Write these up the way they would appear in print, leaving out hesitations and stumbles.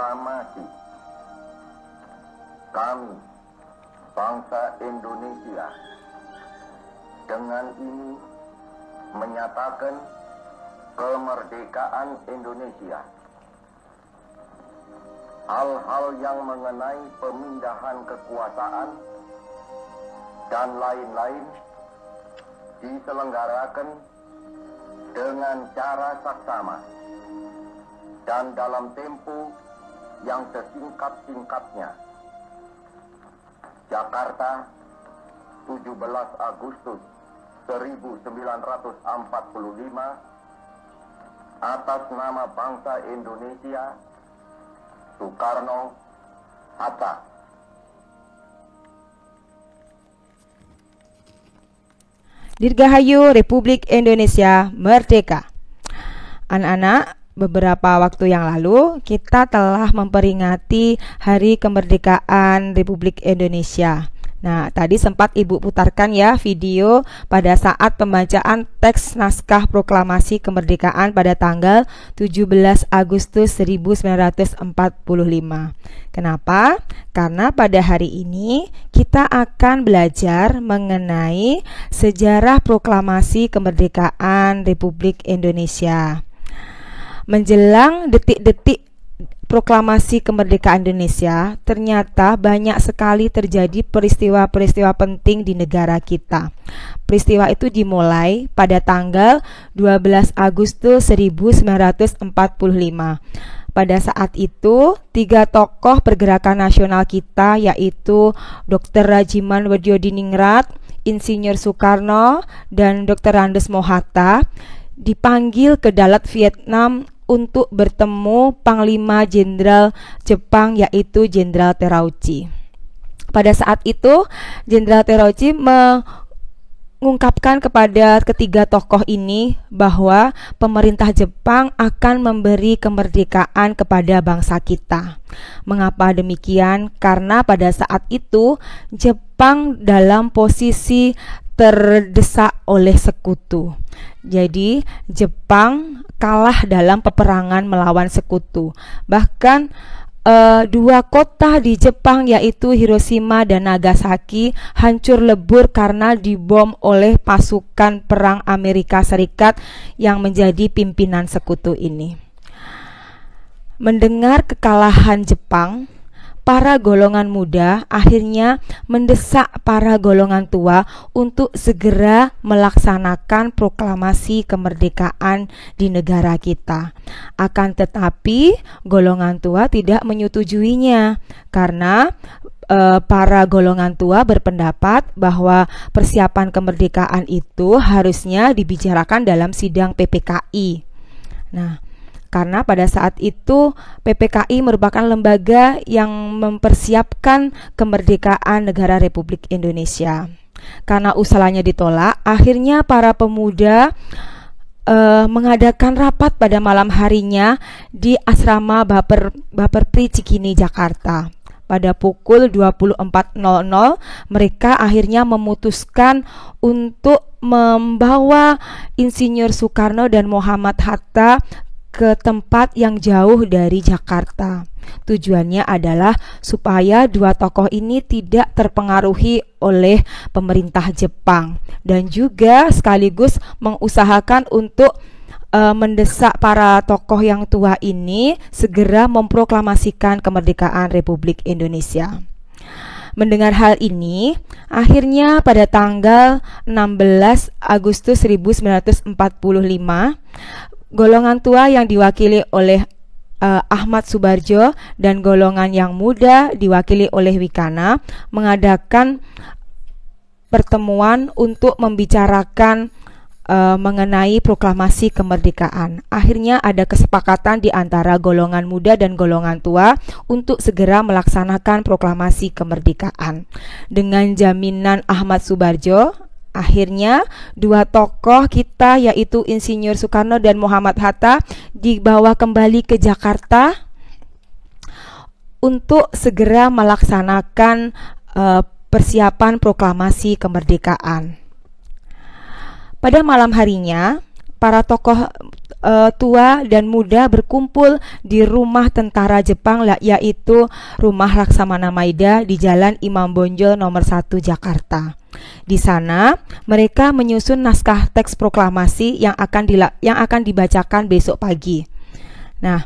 proklamasi. Kami, bangsa Indonesia, dengan ini menyatakan kemerdekaan Indonesia. Hal-hal yang mengenai pemindahan kekuasaan dan lain-lain diselenggarakan dengan cara saksama dan dalam tempo yang sesingkat-singkatnya. Jakarta, 17 Agustus 1945, atas nama bangsa Indonesia, Soekarno-Hatta. Dirgahayu Republik Indonesia Merdeka. Anak-anak, beberapa waktu yang lalu kita telah memperingati Hari Kemerdekaan Republik Indonesia. Nah, tadi sempat Ibu putarkan ya video pada saat pembacaan teks naskah proklamasi kemerdekaan pada tanggal 17 Agustus 1945. Kenapa? Karena pada hari ini kita akan belajar mengenai sejarah proklamasi kemerdekaan Republik Indonesia. Menjelang detik-detik proklamasi kemerdekaan Indonesia, ternyata banyak sekali terjadi peristiwa-peristiwa penting di negara kita. Peristiwa itu dimulai pada tanggal 12 Agustus 1945. Pada saat itu, 3 tokoh pergerakan nasional kita, yaitu Dr. Rajiman Weddiodiningrat, Insinyur Soekarno, dan Dr. Andes Mohatta, dipanggil ke Dalat, Vietnam untuk bertemu Panglima Jenderal Jepang, yaitu Jenderal Terauchi. Pada saat itu, Jenderal Terauchi mengungkapkan kepada ketiga tokoh ini bahwa pemerintah Jepang akan memberi kemerdekaan kepada bangsa kita. Mengapa demikian? Karena pada saat itu Jepang dalam posisi terdesak oleh sekutu. Jadi Jepang kalah dalam peperangan melawan sekutu. Bahkan 2 kota di Jepang, yaitu Hiroshima dan Nagasaki, hancur lebur karena dibom oleh pasukan perang Amerika Serikat yang menjadi pimpinan sekutu ini. Mendengar kekalahan Jepang, para golongan muda akhirnya mendesak para golongan tua untuk segera melaksanakan proklamasi kemerdekaan di negara kita. Akan tetapi golongan tua tidak menyetujuinya karena para golongan tua berpendapat bahwa persiapan kemerdekaan itu harusnya dibicarakan dalam sidang PPKI. Nah, karena pada saat itu PPKI merupakan lembaga yang mempersiapkan kemerdekaan negara Republik Indonesia. Karena usulannya ditolak, akhirnya para pemuda mengadakan rapat pada malam harinya di asrama Baperpri Cikini, Jakarta. Pada pukul 24.00 mereka akhirnya memutuskan untuk membawa Insinyur Soekarno dan Muhammad Hatta ke tempat yang jauh dari Jakarta. Tujuannya adalah supaya 2 tokoh ini tidak terpengaruhi oleh pemerintah Jepang, dan juga sekaligus mengusahakan untuk mendesak para tokoh yang tua ini segera memproklamasikan kemerdekaan Republik Indonesia. Mendengar hal ini, akhirnya pada tanggal 16 Agustus 1945, golongan tua yang diwakili oleh Ahmad Subarjo dan golongan yang muda diwakili oleh Wikana mengadakan pertemuan untuk membicarakan mengenai proklamasi kemerdekaan. Akhirnya ada kesepakatan di antara golongan muda dan golongan tua untuk segera melaksanakan proklamasi kemerdekaan. Dengan jaminan Ahmad Subarjo, akhirnya 2 tokoh kita, yaitu Insinyur Soekarno dan Muhammad Hatta, dibawa kembali ke Jakarta untuk segera melaksanakan persiapan proklamasi kemerdekaan. Pada malam harinya, para tokoh tua dan muda berkumpul di rumah tentara Jepang, yaitu Rumah Laksamana Maida di Jalan Imam Bonjol nomor 1 Jakarta. Di sana mereka menyusun naskah teks proklamasi yang akan dibacakan besok pagi. Nah,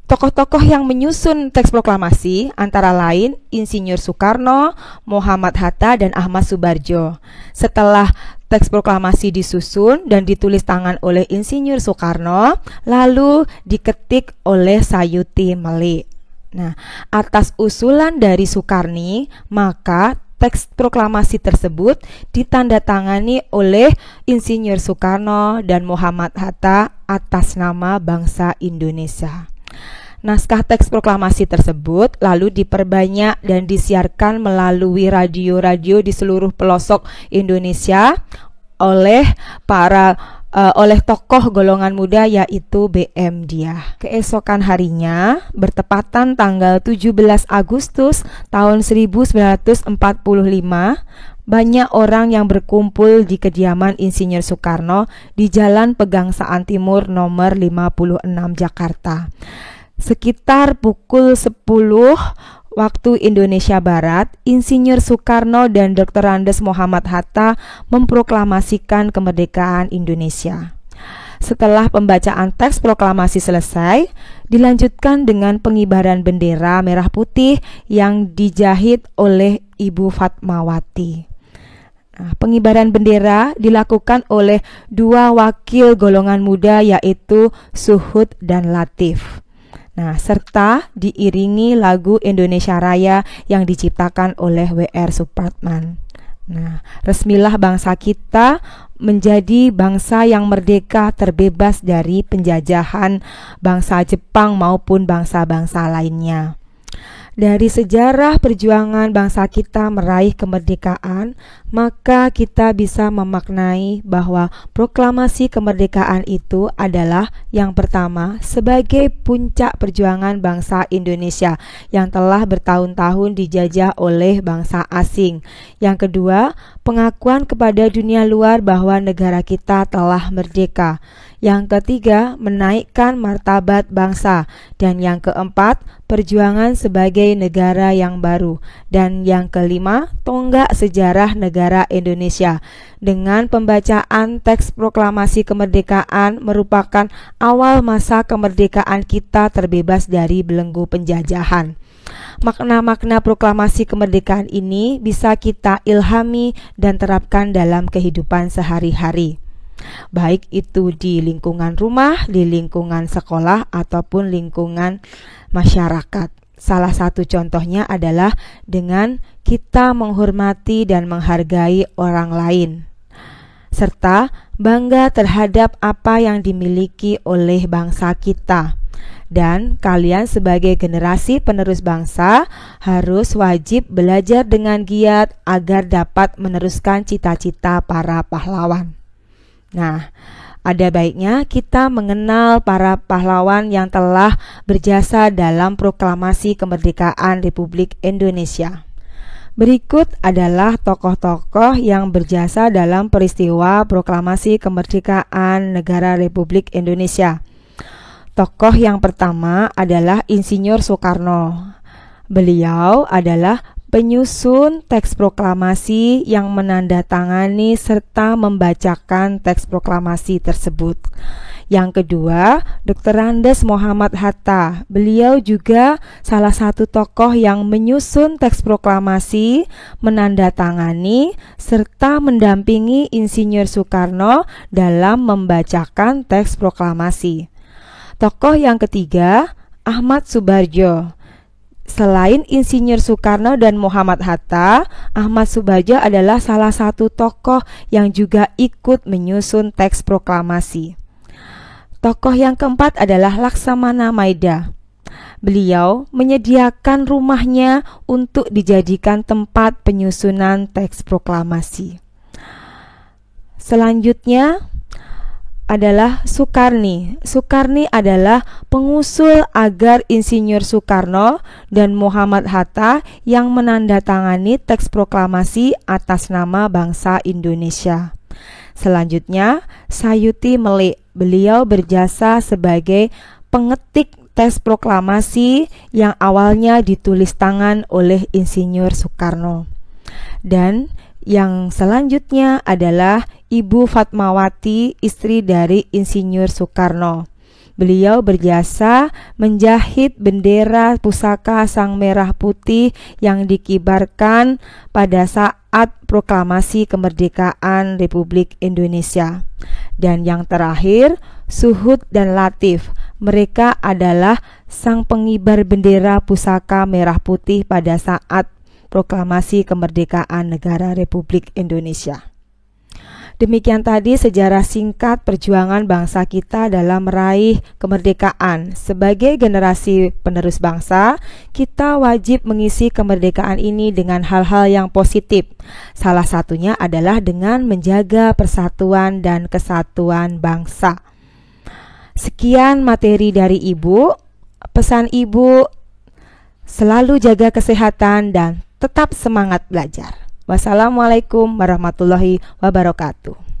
tokoh-tokoh yang menyusun teks proklamasi antara lain Insinyur Soekarno, Muhammad Hatta, dan Ahmad Subarjo. Setelah teks proklamasi disusun dan ditulis tangan oleh Insinyur Soekarno, lalu diketik oleh Sayuti Melik. Nah, atas usulan dari Soekarni, maka teks proklamasi tersebut ditandatangani oleh Insinyur Soekarno dan Muhammad Hatta atas nama bangsa Indonesia. Naskah teks proklamasi tersebut lalu diperbanyak dan disiarkan melalui radio-radio di seluruh pelosok Indonesia oleh tokoh golongan muda, yaitu BM Diah. Keesokan harinya, bertepatan tanggal 17 Agustus tahun 1945, banyak orang yang berkumpul di kediaman Insinyur Soekarno di Jalan Pegangsaan Timur nomor 56 Jakarta. Sekitar pukul 10 waktu Indonesia Barat, Insinyur Soekarno dan Dr. Andes Muhammad Hatta memproklamasikan kemerdekaan Indonesia. Setelah pembacaan teks proklamasi selesai, dilanjutkan dengan pengibaran bendera merah putih yang dijahit oleh Ibu Fatmawati. Pengibaran bendera dilakukan oleh dua wakil golongan muda, yaitu Suhud dan Latif. Serta diiringi lagu Indonesia Raya yang diciptakan oleh W.R. Supratman. Resmilah bangsa kita menjadi bangsa yang merdeka, terbebas dari penjajahan bangsa Jepang maupun bangsa-bangsa lainnya. Dari sejarah perjuangan bangsa kita meraih kemerdekaan, maka kita bisa memaknai bahwa proklamasi kemerdekaan itu adalah yang pertama sebagai puncak perjuangan bangsa Indonesia yang telah bertahun-tahun dijajah oleh bangsa asing. Yang kedua, pengakuan kepada dunia luar bahwa negara kita telah merdeka. Yang ketiga, menaikkan martabat bangsa. Dan yang keempat, perjuangan sebagai negara yang baru. Dan yang kelima, tonggak sejarah negara Indonesia. Dengan pembacaan teks proklamasi kemerdekaan merupakan awal masa kemerdekaan kita terbebas dari belenggu penjajahan. Makna-makna proklamasi kemerdekaan ini bisa kita ilhami dan terapkan dalam kehidupan sehari-hari, baik itu di lingkungan rumah, di lingkungan sekolah, ataupun lingkungan masyarakat. Salah satu contohnya adalah dengan kita menghormati dan menghargai orang lain, serta bangga terhadap apa yang dimiliki oleh bangsa kita. Dan kalian sebagai generasi penerus bangsa harus wajib belajar dengan giat agar dapat meneruskan cita-cita para pahlawan. Ada baiknya kita mengenal para pahlawan yang telah berjasa dalam proklamasi kemerdekaan Republik Indonesia. Berikut adalah tokoh-tokoh yang berjasa dalam peristiwa proklamasi kemerdekaan negara Republik Indonesia. Tokoh yang pertama adalah Insinyur Soekarno. Beliau adalah penyusun teks proklamasi yang menandatangani serta membacakan teks proklamasi tersebut. Yang kedua, Dr. Andes Muhammad Hatta. Beliau juga salah satu tokoh yang menyusun teks proklamasi, menandatangani, serta mendampingi Insinyur Soekarno dalam membacakan teks proklamasi. Tokoh yang ketiga, Ahmad Subarjo. Selain Insinyur Soekarno dan Muhammad Hatta, Ahmad Subarjo adalah salah satu tokoh yang juga ikut menyusun teks proklamasi. Tokoh yang keempat adalah Laksamana Maida. Beliau menyediakan rumahnya untuk dijadikan tempat penyusunan teks proklamasi. Selanjutnya adalah Soekarni. Soekarni adalah pengusul agar Insinyur Soekarno dan Muhammad Hatta yang menandatangani teks proklamasi atas nama bangsa Indonesia. Selanjutnya, Sayuti Melik. Beliau berjasa sebagai pengetik teks proklamasi yang awalnya ditulis tangan oleh Insinyur Soekarno. Dan yang selanjutnya adalah Ibu Fatmawati, istri dari Insinyur Soekarno. Beliau berjasa menjahit bendera pusaka Sang Merah Putih yang dikibarkan pada saat proklamasi kemerdekaan Republik Indonesia. Dan yang terakhir, Suhud dan Latif. Mereka adalah sang pengibar bendera pusaka merah putih pada saat proklamasi kemerdekaan negara Republik Indonesia. Demikian tadi sejarah singkat perjuangan bangsa kita dalam meraih kemerdekaan. Sebagai generasi penerus bangsa, kita wajib mengisi kemerdekaan ini dengan hal-hal yang positif. Salah satunya adalah dengan menjaga persatuan dan kesatuan bangsa. Sekian materi dari Ibu. Pesan Ibu, selalu jaga kesehatan dan tetap semangat belajar. Wassalamualaikum warahmatullahi wabarakatuh.